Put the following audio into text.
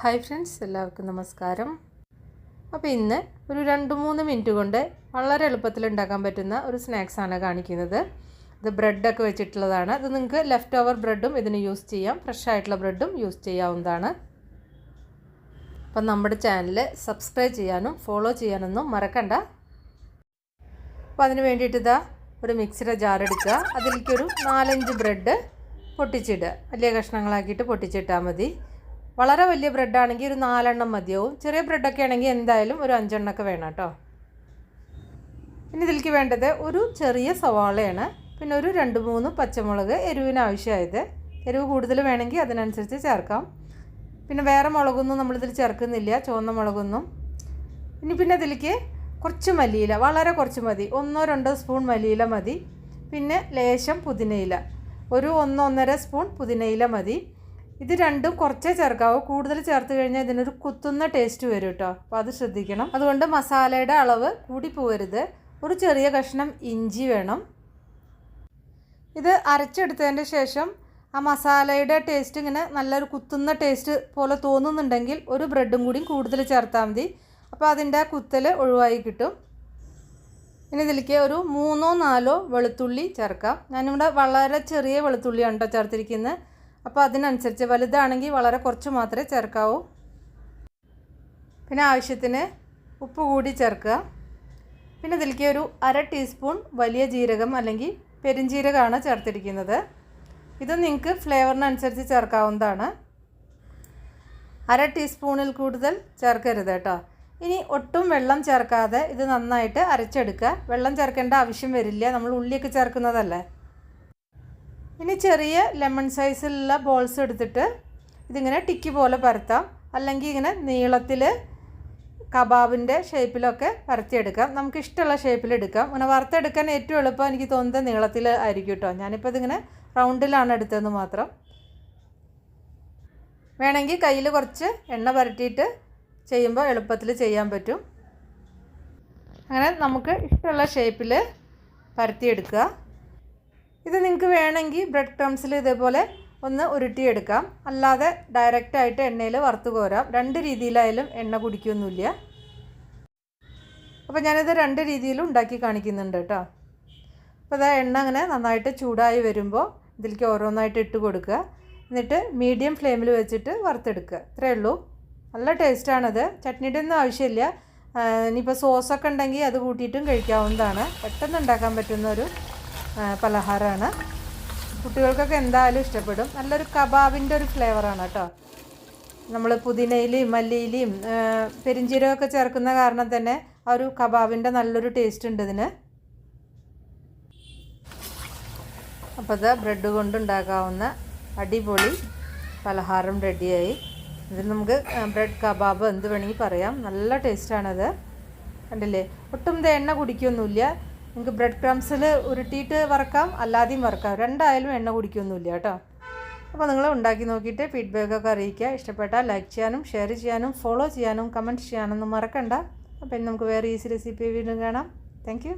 Hi friends, എല്ലാവർക്കും നമസ്കാരം. അപ്പോൾ ഇന്ന് ഒരു 2-3 മിനിറ്റ് കൊണ്ട് വളരെ എളുപ്പത്തിൽ ഉണ്ടാക്കാൻ പറ്റുന്ന ഒരു സ്നാക്സാണ് കാണിക്കുന്നത്. ഇത് ബ്രെഡൊക്കെ വെച്ചിട്ടുള്ളതാണ്. ഇത് നിങ്ങൾക്ക് ലെഫ്റ്റ് ഓവർ ബ്രെഡും ഇതിന് യൂസ് ചെയ്യാം, ഫ്രഷ് ആയിട്ടുള്ള ബ്രെഡും യൂസ് ചെയ്യാവുന്നതാണ്. അപ്പം നമ്മുടെ ചാനൽ സബ്സ്ക്രൈബ് ചെയ്യാനും ഫോളോ ചെയ്യാനൊന്നും മറക്കണ്ട. അപ്പോൾ അതിന് വേണ്ടിയിട്ട് ഇതാ ഒരു മിക്സിയുടെ ജാർ എടുക്കുക. അതിലേക്കൊരു 4-5 ബ്രെഡ് പൊട്ടിച്ചിടുക. വലിയ കഷ്ണങ്ങളാക്കിയിട്ട് പൊട്ടിച്ചിട്ടാൽ മതി. വളരെ വലിയ ബ്രെഡാണെങ്കിൽ ഒരു 4 എണ്ണം മതിയാവും. ചെറിയ ബ്രെഡൊക്കെ ആണെങ്കിൽ എന്തായാലും ഒരു 5 എണ്ണമൊക്കെ വേണം കേട്ടോ. ഇനി ഇതിലേക്ക് വേണ്ടത് ഒരു ചെറിയ സവാളയാണ്, പിന്നെ ഒരു 2-3 പച്ചമുളക്, എരിവിന് ആവശ്യമായത്. എരിവ് കൂടുതൽ വേണമെങ്കിൽ അതിനനുസരിച്ച് ചേർക്കാം. പിന്നെ വേറെ മുളകൊന്നും നമ്മളിതിൽ ചേർക്കുന്നില്ല, ചുവന്ന മുളകൊന്നും. പിന്നെ ഇതിലേക്ക് കുറച്ച് മല്ലിയില, വളരെ കുറച്ച് മതി, 1-2 സ്പൂൺ മല്ലിയില മതി. പിന്നെ ലേശം പുതിനയില, ഒരു 1-1.5 സ്പൂൺ പുതിനയില മതി. ഇത് രണ്ടും കുറച്ചേ ചേർക്കാവൂ. കൂടുതൽ ചേർത്ത് കഴിഞ്ഞാൽ ഇതിനൊരു കുത്തുന്ന ടേസ്റ്റ് വരും കേട്ടോ. അപ്പോൾ അത് ശ്രദ്ധിക്കണം. അതുകൊണ്ട് മസാലയുടെ അളവ് കൂടി പോകരുത്. ഒരു ചെറിയ കഷ്ണം ഇഞ്ചി വേണം. ഇത് അരച്ചെടുത്തതിൻ്റെ ശേഷം ആ മസാലയുടെ ടേസ്റ്റ് ഇങ്ങനെ നല്ലൊരു കുത്തുന്ന ടേസ്റ്റ് പോലെ തോന്നുന്നുണ്ടെങ്കിൽ ഒരു ബ്രെഡും കൂടി കൂടുതൽ ചേർത്താൽ മതി. അപ്പോൾ അതിൻ്റെ ആ കുത്തൽ ഒഴിവായി കിട്ടും. ഇനി ഇതിലേക്ക് ഒരു 3-4 വെളുത്തുള്ളി ചേർക്കാം. ഞാനിവിടെ വളരെ ചെറിയ വെളുത്തുള്ളിയാണ് കേട്ടോ ചേർത്തിരിക്കുന്നത്. അപ്പോൾ അതിനനുസരിച്ച് വലുതാണെങ്കിൽ വളരെ കുറച്ച് മാത്രമേ ചേർക്കാവൂ. പിന്നെ ആവശ്യത്തിന് ഉപ്പ് കൂടി ചേർക്കുക. പിന്നെ ഇതിലേക്ക് ഒരു 1/2 ടീസ്പൂൺ വലിയ ജീരകം അല്ലെങ്കിൽ പെരുംജീരകമാണ് ചേർത്തിരിക്കുന്നത്. ഇത് നിങ്ങൾക്ക് ഫ്ലേവറിനനുസരിച്ച് ചേർക്കാവുന്നതാണ്. 1/2 ടീസ്പൂണിൽ കൂടുതൽ ചേർക്കരുത് കേട്ടോ. ഇനി ഒട്ടും വെള്ളം ചേർക്കാതെ ഇത് നന്നായിട്ട് അരച്ചെടുക്കുക. വെള്ളം ചേർക്കേണ്ട ആവശ്യം വരില്ല, നമ്മൾ ഉള്ളിയൊക്കെ ചേർക്കുന്നതല്ലേ. ഇനി ചെറിയ ലെമൺ സൈസിലുള്ള ബോൾസ് എടുത്തിട്ട് ഇതിങ്ങനെ ടിക്കി പോലെ പരത്താം, അല്ലെങ്കിൽ ഇങ്ങനെ നീളത്തിൽ കബാബിൻ്റെ ഷേപ്പിലൊക്കെ പരത്തിയെടുക്കാം. നമുക്ക് ഇഷ്ടമുള്ള ഷേപ്പിലെടുക്കാം. ഇങ്ങനെ വറുത്തെടുക്കാൻ ഏറ്റവും എളുപ്പം എനിക്ക് തോന്നുന്നത് നീളത്തിൽ ആയിരിക്കും കേട്ടോ. ഞാനിപ്പോൾ ഇതിങ്ങനെ റൗണ്ടിലാണ് എടുത്തതെന്ന് മാത്രം. വേണമെങ്കിൽ കയ്യിൽ കുറച്ച് എണ്ണ പുരട്ടിയിട്ട് ചെയ്യുമ്പോൾ എളുപ്പത്തിൽ ചെയ്യാൻ പറ്റും. അങ്ങനെ നമുക്ക് ഇഷ്ടമുള്ള ഷേപ്പിൽ പരത്തിയെടുക്കുക. ഇത് നിങ്ങൾക്ക് വേണമെങ്കിൽ ബ്രെഡ് ക്രംസിൽ ഇതേപോലെ ഒന്ന് ഉരുട്ടിയെടുക്കാം, അല്ലാതെ ഡയറക്റ്റായിട്ട് എണ്ണയിൽ വറുത്ത് കോരാം. 2 രീതിയിലായാലും എണ്ണ കുടിക്കൊന്നുമില്ല. അപ്പോൾ ഞാനിത് 2 രീതിയിലും ഉണ്ടാക്കി കാണിക്കുന്നുണ്ട് കേട്ടോ. അപ്പോൾ അത് എണ്ണ അങ്ങനെ നന്നായിട്ട് ചൂടായി വരുമ്പോൾ ഇതിലേക്ക് ഓരോന്നായിട്ട് ഇട്ട് കൊടുക്കുക. എന്നിട്ട് മീഡിയം ഫ്ലെയിമിൽ വെച്ചിട്ട് വറുത്തെടുക്കുക. ഇത്രയേ ഉള്ളൂ. നല്ല ടേസ്റ്റാണത്. ചട്നിയുടെ ഒന്നും ആവശ്യമില്ല. ഇനിയിപ്പോൾ സോസൊക്കെ ഉണ്ടെങ്കിൽ അത് കൂട്ടിയിട്ടും കഴിക്കാവുന്നതാണ്. പെട്ടെന്ന് ഉണ്ടാക്കാൻ പറ്റുന്നൊരു പലഹാരമാണ്. കുട്ടികൾക്കൊക്കെ എന്തായാലും ഇഷ്ടപ്പെടും. നല്ലൊരു കബാബിൻ്റെ ഒരു ഫ്ലേവറാണ് കേട്ടോ. നമ്മൾ പുതിനയിലയും മല്ലിയിലയും പെരിഞ്ചീരകമൊക്കെ ചേർക്കുന്ന കാരണം തന്നെ ആ ഒരു കബാബിൻ്റെ നല്ലൊരു ടേസ്റ്റ് ഉണ്ട് ഇതിന്. അപ്പോൾ ഇത് ബ്രെഡ് കൊണ്ടുണ്ടാക്കാവുന്ന അടിപൊളി പലഹാരം റെഡിയായി. ഇതിൽ നമുക്ക് ബ്രെഡ് കബാബ് എന്ത് വേണമെങ്കിൽ പറയാം. നല്ല ടേസ്റ്റാണത്. കണ്ടില്ലേ, ഒട്ടും ഇത് എണ്ണ കുടിക്കൊന്നുമില്ല. നിങ്ങൾക്ക് ബ്രെഡ് ക്രംസിൽ ഉരുട്ടിയിട്ട് വറക്കാം, അല്ലാതെയും വറക്കാം. രണ്ടായാലും എണ്ണ കുടിക്കൊന്നുമില്ല കേട്ടോ. അപ്പോൾ നിങ്ങൾ ഉണ്ടാക്കി നോക്കിയിട്ട് ഫീഡ്ബാക്കൊക്കെ അറിയിക്കുക. ഇഷ്ടപ്പെട്ടാൽ ലൈക്ക് ചെയ്യാനും ഷെയർ ചെയ്യാനും ഫോളോ ചെയ്യാനും കമൻറ്റ് ചെയ്യാനൊന്നും മറക്കണ്ട. അപ്പോൾ ഇനി നമുക്ക് വേറെ ഈസി റെസിപ്പി വീണ്ടും കാണാം. Thank you.